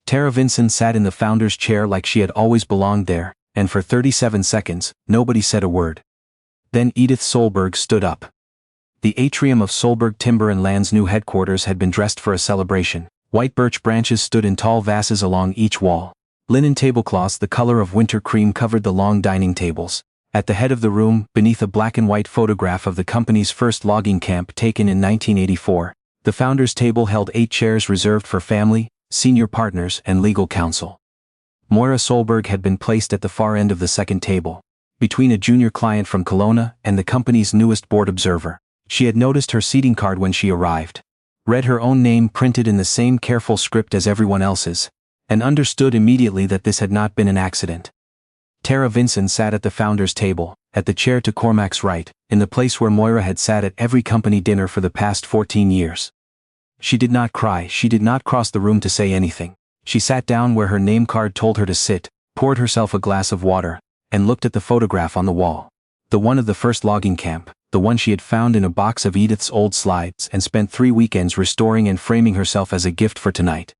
Tara Vinson sat in the founder's chair like she had always belonged there, and for 37 seconds, nobody said a word. Then Edith Solberg stood up. The atrium of Solberg Timber and Land's new headquarters had been dressed for a celebration. White birch branches stood in tall vases along each wall. Linen tablecloths the color of winter cream covered the long dining tables. At the head of the room, beneath a black and white photograph of the company's first logging camp taken in 1984, the founder's table held 8 chairs reserved for family, senior partners, and legal counsel. Moira Solberg had been placed at the far end of the second table, between a junior client from Kelowna and the company's newest board observer. She had noticed her seating card when she arrived, read her own name printed in the same careful script as everyone else's, and understood immediately that this had not been an accident. Tara Vinson sat at the founder's table, at the chair to Cormac's right, in the place where Moira had sat at every company dinner for the past 14 years. She did not cry, she did not cross the room to say anything. She sat down where her name card told her to sit, poured herself a glass of water, and looked at the photograph on the wall. The one of the first logging camp, the one she had found in a box of Edith's old slides and spent 3 weekends restoring and framing herself as a gift for tonight.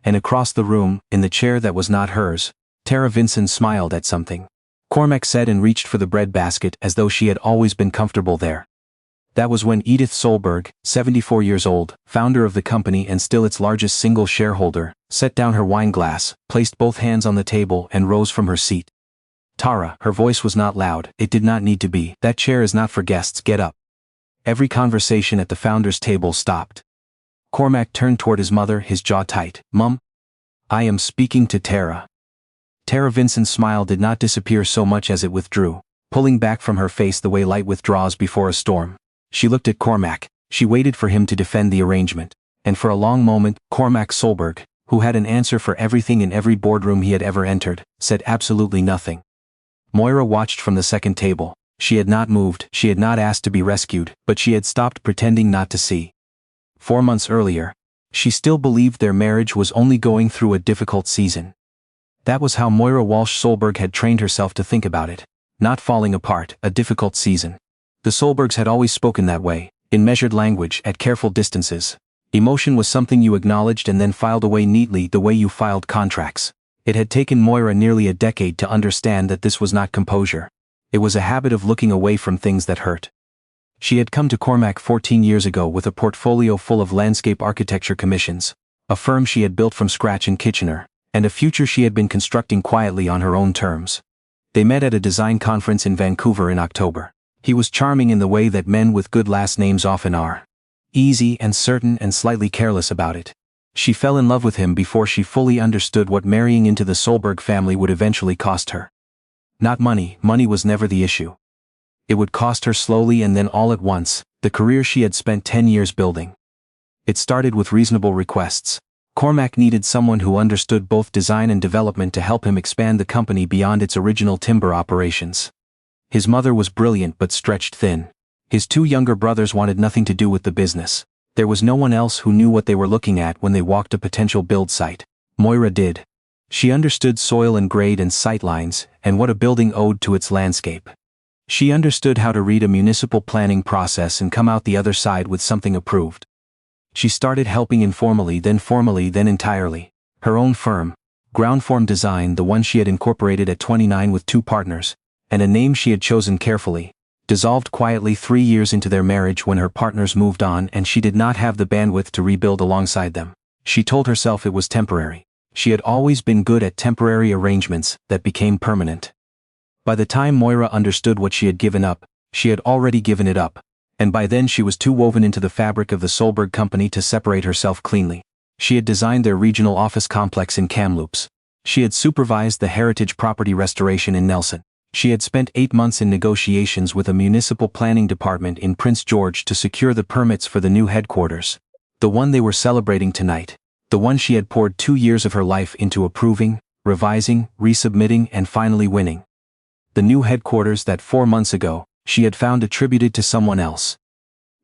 And across the room, in the chair that was not hers, Tara Vinson smiled at something. Cormac said and reached for the bread basket as though she had always been comfortable there. That was when Edith Solberg, 74 years old, founder of the company and still its largest single shareholder, set down her wine glass, placed both hands on the table and rose from her seat. Tara, her voice was not loud, it did not need to be. That chair is not for guests, get up. Every conversation at the founder's table stopped. Cormac turned toward his mother, his jaw tight. Mum? I am speaking to Tara. Tara Vinson's smile did not disappear so much as it withdrew, pulling back from her face the way light withdraws before a storm. She looked at Cormac, she waited for him to defend the arrangement, and for a long moment, Cormac Solberg, who had an answer for everything in every boardroom he had ever entered, said absolutely nothing. Moira watched from the second table. She had not moved, she had not asked to be rescued, but she had stopped pretending not to see. 4 months earlier, she still believed their marriage was only going through a difficult season. That was how Moira Walsh Solberg had trained herself to think about it. Not falling apart, a difficult season. The Solbergs had always spoken that way, in measured language, at careful distances. Emotion was something you acknowledged and then filed away neatly the way you filed contracts. It had taken Moira nearly a decade to understand that this was not composure. It was a habit of looking away from things that hurt. She had come to Cormac 14 years ago with a portfolio full of landscape architecture commissions, a firm she had built from scratch in Kitchener, and a future she had been constructing quietly on her own terms. They met at a design conference in Vancouver in October. He was charming in the way that men with good last names often are. Easy and certain and slightly careless about it. She fell in love with him before she fully understood what marrying into the Solberg family would eventually cost her. Not money, money was never the issue. It would cost her slowly and then all at once, the career she had spent 10 years building. It started with reasonable requests. Cormac needed someone who understood both design and development to help him expand the company beyond its original timber operations. His mother was brilliant but stretched thin. His 2 younger brothers wanted nothing to do with the business. There was no one else who knew what they were looking at when they walked a potential build site. Moira did. She understood soil and grade and sight lines, and what a building owed to its landscape. She understood how to read a municipal planning process and come out the other side with something approved. She started helping informally, then formally, then entirely. Her own firm, Groundform Design, the one she had incorporated at 29 with 2 partners, and a name she had chosen carefully, dissolved quietly 3 years into their marriage when her partners moved on and she did not have the bandwidth to rebuild alongside them. She told herself it was temporary. She had always been good at temporary arrangements that became permanent. By the time Moira understood what she had given up, she had already given it up, and by then she was too woven into the fabric of the Solberg company to separate herself cleanly. She had designed their regional office complex in Kamloops. She had supervised the heritage property restoration in Nelson. She had spent 8 months in negotiations with a municipal planning department in Prince George to secure the permits for the new headquarters. The one they were celebrating tonight. The one she had poured 2 years of her life into approving, revising, resubmitting, and finally winning. The new headquarters that 4 months ago, she had found attributed to someone else.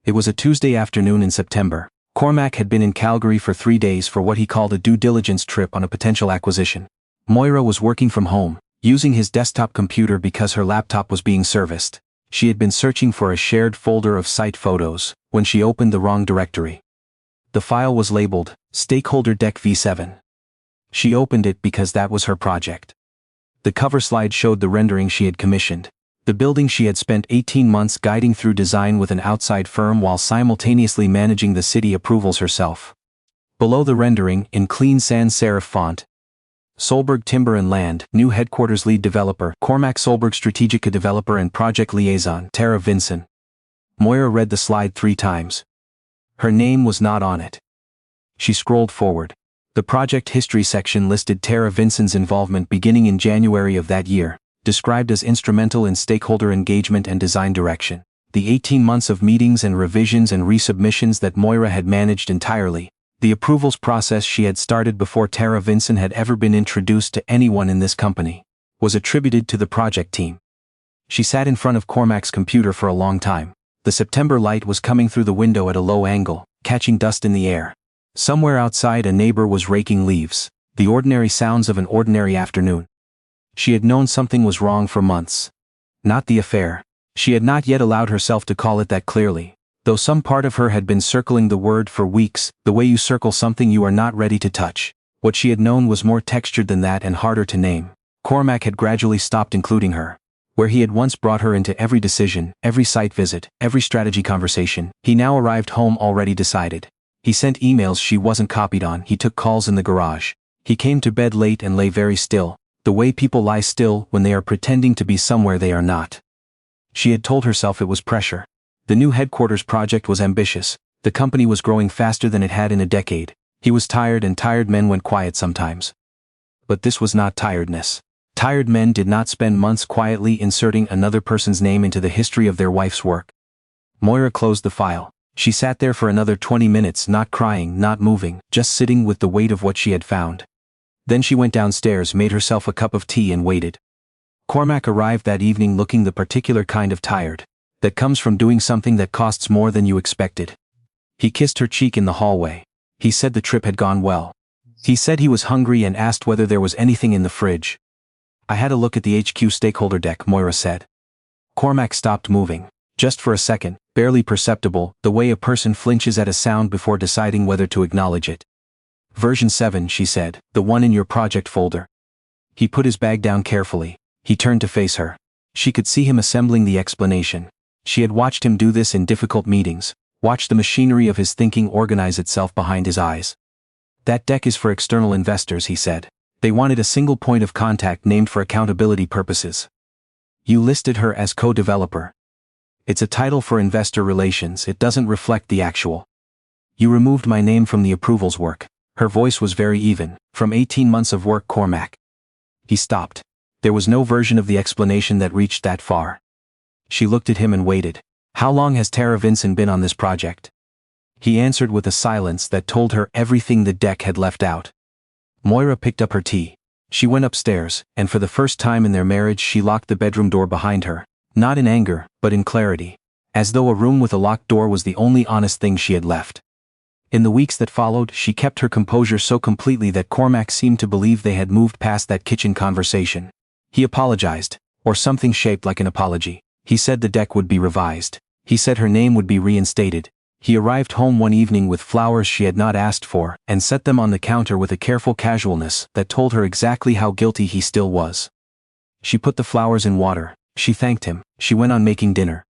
It was a Tuesday afternoon in September. Cormac had been in Calgary for 3 days for what he called a due diligence trip on a potential acquisition. Moira was working from home, using his desktop computer because her laptop was being serviced. She had been searching for a shared folder of site photos when she opened the wrong directory. The file was labeled Stakeholder Deck V7. She opened it because that was her project. The cover slide showed the rendering she had commissioned. The building she had spent 18 months guiding through design with an outside firm while simultaneously managing the city approvals herself. Below the rendering, in clean sans serif font, Solberg Timber and Land, new headquarters lead developer, Cormac Solberg Strategica developer and project liaison, Tara Vinson. Moira read the slide 3 times. Her name was not on it. She scrolled forward. The project history section listed Tara Vinson's involvement beginning in January of that year, described as instrumental in stakeholder engagement and design direction. The 18 months of meetings and revisions and resubmissions that Moira had managed entirely, the approvals process she had started before Tara Vinson had ever been introduced to anyone in this company, was attributed to the project team. She sat in front of Cormac's computer for a long time. The September light was coming through the window at a low angle, catching dust in the air. Somewhere outside a neighbor was raking leaves, the ordinary sounds of an ordinary afternoon. She had known something was wrong for months. Not the affair. She had not yet allowed herself to call it that clearly, though some part of her had been circling the word for weeks, the way you circle something you are not ready to touch. What she had known was more textured than that and harder to name. Cormac had gradually stopped including her. Where he had once brought her into every decision, every site visit, every strategy conversation, he now arrived home already decided. He sent emails she wasn't copied on, he took calls in the garage. He came to bed late and lay very still, the way people lie still when they are pretending to be somewhere they are not. She had told herself it was pressure. The new headquarters project was ambitious, the company was growing faster than it had in a decade. He was tired and tired men went quiet sometimes. But this was not tiredness. Tired men did not spend months quietly inserting another person's name into the history of their wife's work. Moira closed the file. She sat there for another 20 minutes, not crying, not moving, just sitting with the weight of what she had found. Then she went downstairs, made herself a cup of tea and waited. Cormac arrived that evening looking the particular kind of tired that comes from doing something that costs more than you expected. He kissed her cheek in the hallway. He said the trip had gone well. He said he was hungry and asked whether there was anything in the fridge. I had a look at the HQ stakeholder deck, Moira said. Cormac stopped moving. Just for a second, barely perceptible, the way a person flinches at a sound before deciding whether to acknowledge it. Version 7, she said, the one in your project folder. He put his bag down carefully. He turned to face her. She could see him assembling the explanation. She had watched him do this in difficult meetings, watched the machinery of his thinking organize itself behind his eyes. That deck is for external investors, he said. They wanted a single point of contact named for accountability purposes. You listed her as co-developer. It's a title for investor relations, it doesn't reflect the actual. You removed my name from the approvals work. Her voice was very even. From 18 months of work, Cormac. He stopped. There was no version of the explanation that reached that far. She looked at him and waited. How long has Tara Vinson been on this project? He answered with a silence that told her everything the deck had left out. Moira picked up her tea. She went upstairs, and for the first time in their marriage she locked the bedroom door behind her, not in anger, but in clarity, as though a room with a locked door was the only honest thing she had left. In the weeks that followed, she kept her composure so completely that Cormac seemed to believe they had moved past that kitchen conversation. He apologized, or something shaped like an apology. He said the deck would be revised. He said her name would be reinstated. He arrived home one evening with flowers she had not asked for, and set them on the counter with a careful casualness that told her exactly how guilty he still was. She put the flowers in water. She thanked him. She went on making dinner.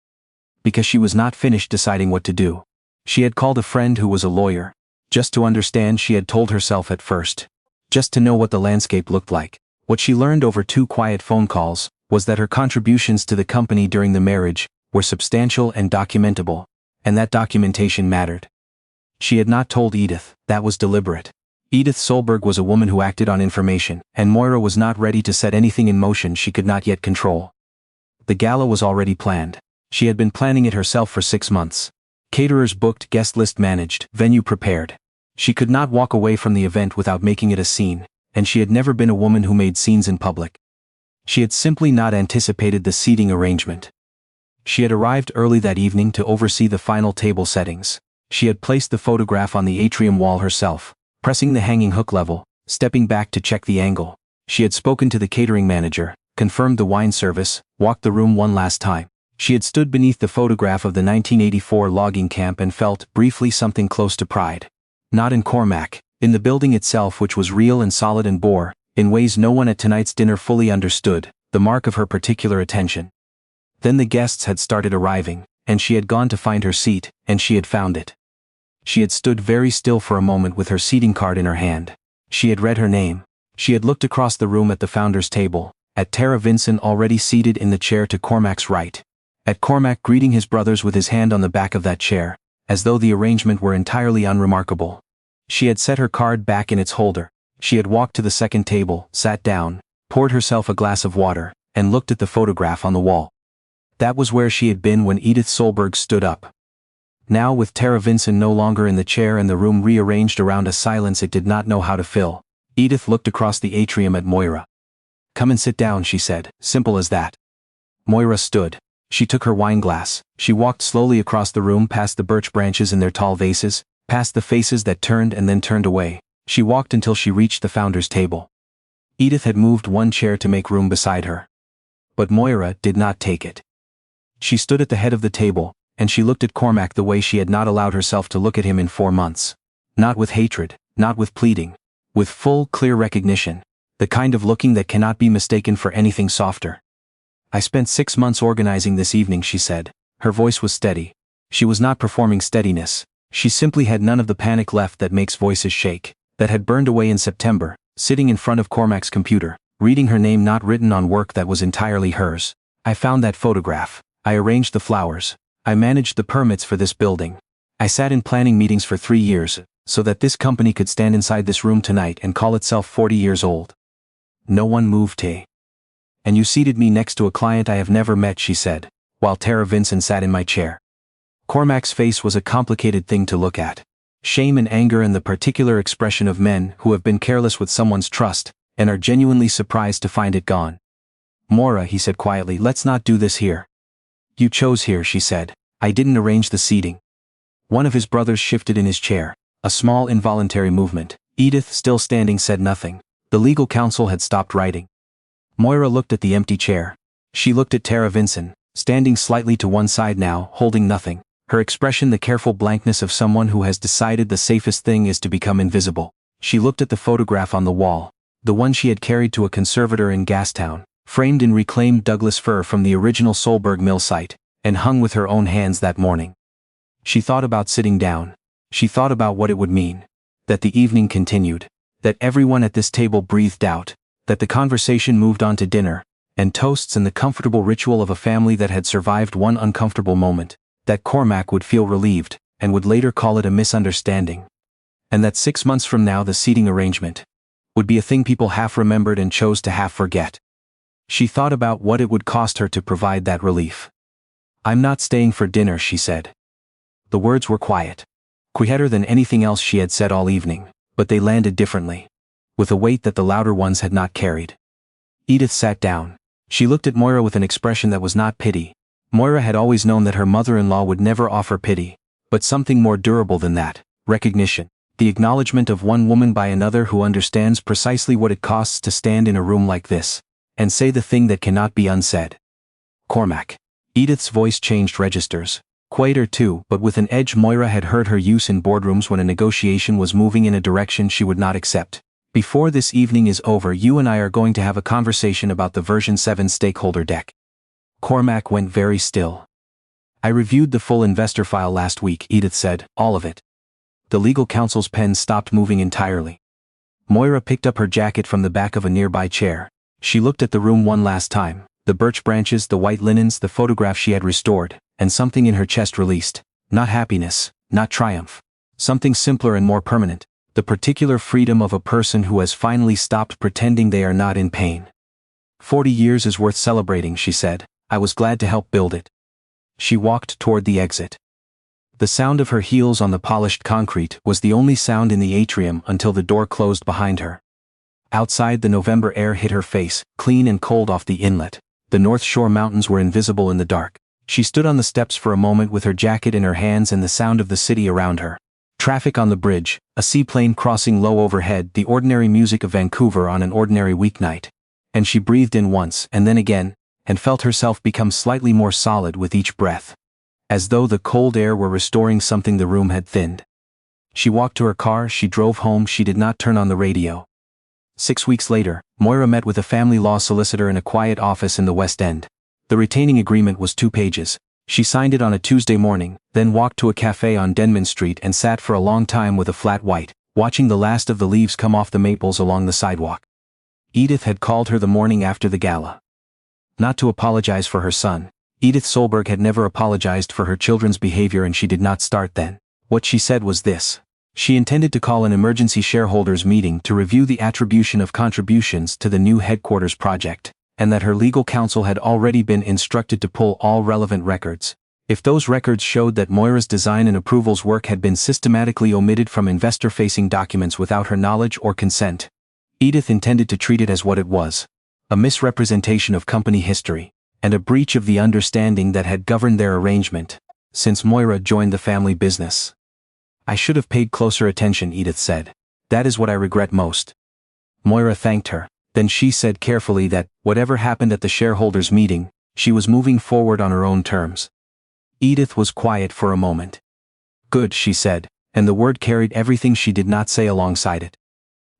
Because she was not finished deciding what to do. She had called a friend who was a lawyer. Just to understand, she had told herself at first. Just to know what the landscape looked like. What she learned over 2 quiet phone calls was that her contributions to the company during the marriage were substantial and documentable, and that documentation mattered. She had not told Edith. That was deliberate. Edith Solberg was a woman who acted on information, and Moira was not ready to set anything in motion she could not yet control. The gala was already planned. She had been planning it herself for 6 months. Caterers booked, guest list managed, venue prepared. She could not walk away from the event without making it a scene, and she had never been a woman who made scenes in public. She had simply not anticipated the seating arrangement. She had arrived early that evening to oversee the final table settings. She had placed the photograph on the atrium wall herself, pressing the hanging hook level, stepping back to check the angle. She had spoken to the catering manager, confirmed the wine service, walked the room one last time. She had stood beneath the photograph of the 1984 logging camp and felt, briefly, something close to pride. Not in Cormac, In the building itself, which was real and solid and bore, in ways no one at tonight's dinner fully understood, the mark of her particular attention. Then the guests had started arriving, and she had gone to find her seat, and she had found it. She had stood very still for a moment with her seating card in her hand. She had read her name. She had looked across the room at the founder's table, at Tara Vincent already seated in the chair to Cormac's right, at Cormac greeting his brothers with his hand on the back of that chair, as though the arrangement were entirely unremarkable. She had set her card back in its holder. She had walked to the second table, sat down, poured herself a glass of water, and looked at the photograph on the wall. That was where she had been when Edith Solberg stood up. Now, with Tara Vincent no longer in the chair and the room rearranged around a silence it did not know how to fill, Edith looked across the atrium at Moira. "Come and sit down," she said, simple as that. Moira stood. She took her wine glass. She walked slowly across the room past the birch branches in their tall vases, past the faces that turned and then turned away. She walked until she reached the founder's table. Edith had moved one chair to make room beside her. But Moira did not take it. She stood at the head of the table, and she looked at Cormac the way she had not allowed herself to look at him in 4 months. Not with hatred, not with pleading. With full, clear recognition. The kind of looking that cannot be mistaken for anything softer. "I spent 6 months organizing this evening," she said. Her voice was steady. She was not performing steadiness. She simply had none of the panic left that makes voices shake, that had burned away in September, sitting in front of Cormac's computer, reading her name not written on work that was entirely hers. "I found that photograph. I arranged the flowers. I managed the permits for this building. I sat in planning meetings for 3 years, so that this company could stand inside this room tonight and call itself 40 years old." No one moved. "And you seated me next to a client I have never met," she said, while Tara Vincent sat in my chair. Cormac's face was a complicated thing to look at. Shame and anger and the particular expression of men who have been careless with someone's trust, and are genuinely surprised to find it gone. "Moira," he said quietly, "let's not do this here." "You chose here," she said. "I didn't arrange the seating." One of his brothers shifted in his chair. A small involuntary movement. Edith, still standing, said nothing. The legal counsel had stopped writing. Moira looked at the empty chair. She looked at Tara Vincent, standing slightly to one side now, holding nothing. Her expression the careful blankness of someone who has decided the safest thing is to become invisible. She looked at the photograph on the wall, the one she had carried to a conservator in Gastown, framed in reclaimed Douglas fir from the original Solberg mill site, and hung with her own hands that morning. She thought about sitting down. She thought about what it would mean. That the evening continued. That everyone at this table breathed out. That the conversation moved on to dinner, and toasts and the comfortable ritual of a family that had survived one uncomfortable moment. That Cormac would feel relieved, and would later call it a misunderstanding. And that 6 months from now the seating arrangement would be a thing people half remembered and chose to half forget. She thought about what it would cost her to provide that relief. "I'm not staying for dinner," she said. The words were quiet. Quieter than anything else she had said all evening, but they landed differently. With a weight that the louder ones had not carried. Edith sat down. She looked at Moira with an expression that was not pity. Moira had always known that her mother-in-law would never offer pity, but something more durable than that, recognition. The acknowledgement of one woman by another who understands precisely what it costs to stand in a room like this, and say the thing that cannot be unsaid. "Cormac." Edith's voice changed registers. Quieter too, but with an edge Moira had heard her use in boardrooms when a negotiation was moving in a direction she would not accept. "Before this evening is over, you and I are going to have a conversation about the version 7 stakeholder deck." Cormac went very still. "I reviewed the full investor file last week," Edith said, "all of it." The legal counsel's pen stopped moving entirely. Moira picked up her jacket from the back of a nearby chair. She looked at the room one last time, the birch branches, the white linens, the photograph she had restored, and something in her chest released. Not happiness, not triumph. Something simpler and more permanent. The particular freedom of a person who has finally stopped pretending they are not in pain. 40 years is worth celebrating," she said. "I was glad to help build it." She walked toward the exit. The sound of her heels on the polished concrete was the only sound in the atrium until the door closed behind her. Outside, the November air hit her face, clean and cold off the inlet. The North Shore mountains were invisible in the dark. She stood on the steps for a moment with her jacket in her hands and the sound of the city around her. Traffic on the bridge, a seaplane crossing low overhead, the ordinary music of Vancouver on an ordinary weeknight. And she breathed in once and then again, and felt herself become slightly more solid with each breath. As though the cold air were restoring something the room had thinned. She walked to her car, she drove home, she did not turn on the radio. 6 weeks later, Moira met with a family law solicitor in a quiet office in the West End. The retaining agreement was 2 pages. She signed it on a Tuesday morning, then walked to a cafe on Denman Street and sat for a long time with a flat white, watching the last of the leaves come off the maples along the sidewalk. Edith had called her the morning after the gala. Not to apologize for her son. Edith Solberg had never apologized for her children's behavior, and she did not start then. What she said was this. She intended to call an emergency shareholders meeting to review the attribution of contributions to the new headquarters project, and that her legal counsel had already been instructed to pull all relevant records. If those records showed that Moira's design and approvals work had been systematically omitted from investor-facing documents without her knowledge or consent, Edith intended to treat it as what it was: a misrepresentation of company history, and a breach of the understanding that had governed their arrangement since Moira joined the family business. "I should have paid closer attention," Edith said. "That is what I regret most." Moira thanked her. Then she said carefully that, whatever happened at the shareholders' meeting, she was moving forward on her own terms. Edith was quiet for a moment. "Good," she said, and the word carried everything she did not say alongside it.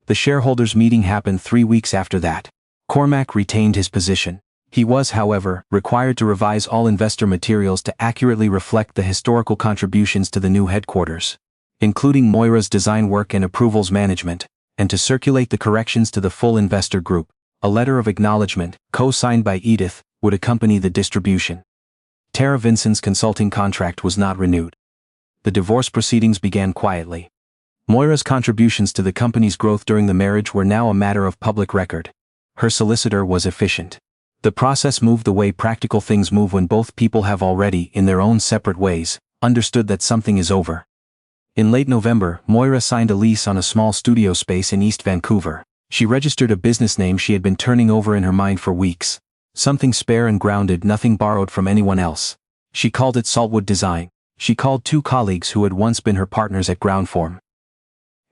The shareholders' meeting happened 3 weeks after that. Cormac retained his position. He was, however, required to revise all investor materials to accurately reflect the historical contributions to the new headquarters, including Moira's design work and approvals management, and to circulate the corrections to the full investor group. A letter of acknowledgement, co-signed by Edith, would accompany the distribution. Tara Vinson's consulting contract was not renewed. The divorce proceedings began quietly. Moira's contributions to the company's growth during the marriage were now a matter of public record. Her solicitor was efficient. The process moved the way practical things move when both people have already, in their own separate ways, understood that something is over. In late November, Moira signed a lease on a small studio space in East Vancouver. She registered a business name she had been turning over in her mind for weeks. Something spare and grounded, nothing borrowed from anyone else. She called it Saltwood Design. She called 2 colleagues who had once been her partners at Groundform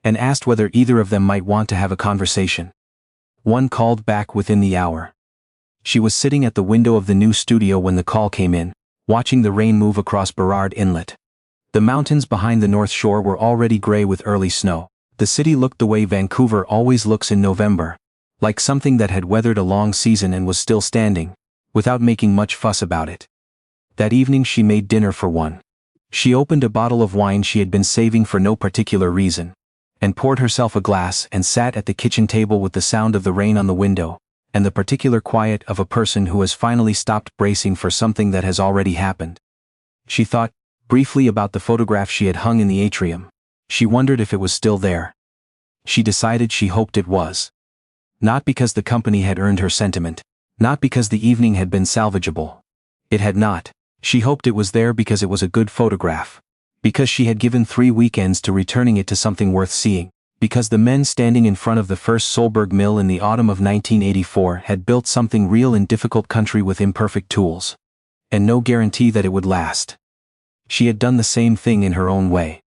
and asked whether either of them might want to have a conversation. One called back within the hour. She was sitting at the window of the new studio when the call came in, watching the rain move across Burrard Inlet. The mountains behind the North Shore were already gray with early snow. The city looked the way Vancouver always looks in November, like something that had weathered a long season and was still standing, without making much fuss about it. That evening she made dinner for one. She opened a bottle of wine she had been saving for no particular reason, and poured herself a glass and sat at the kitchen table with the sound of the rain on the window, and the particular quiet of a person who has finally stopped bracing for something that has already happened. She thought briefly about the photograph she had hung in the atrium. She wondered if it was still there. She decided she hoped it was. Not because the company had earned her sentiment, not because the evening had been salvageable. It had not. She hoped it was there because it was a good photograph. Because she had given 3 weekends to returning it to something worth seeing. Because the men standing in front of the first Solberg mill in the autumn of 1984 had built something real in difficult country with imperfect tools. And no guarantee that it would last. She had done the same thing in her own way.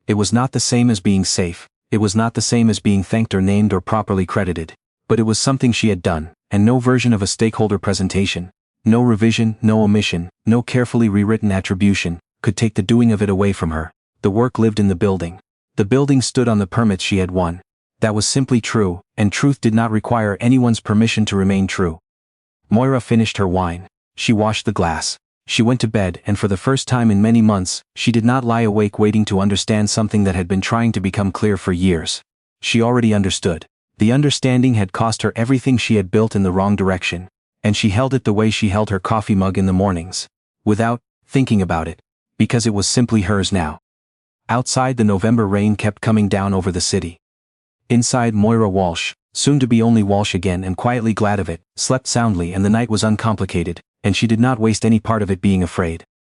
It was not the same as being safe, it was not the same as being thanked or named or properly credited, but it was something she had done, and no version of a stakeholder presentation, no revision, no omission, no carefully rewritten attribution, could take the doing of it away from her. The work lived in the building. The building stood on the permits she had won. That was simply true, and truth did not require anyone's permission to remain true. Moira finished her wine. She washed the glass. She went to bed, and for the first time in many months, she did not lie awake waiting to understand something that had been trying to become clear for years. She already understood. The understanding had cost her everything she had built in the wrong direction, and she held it the way she held her coffee mug in the mornings, without thinking about it, because it was simply hers now. Outside, the November rain kept coming down over the city. Inside, Moira Walsh, soon to be only Walsh again and quietly glad of it, slept soundly, and the night was uncomplicated, and she did not waste any part of it being afraid.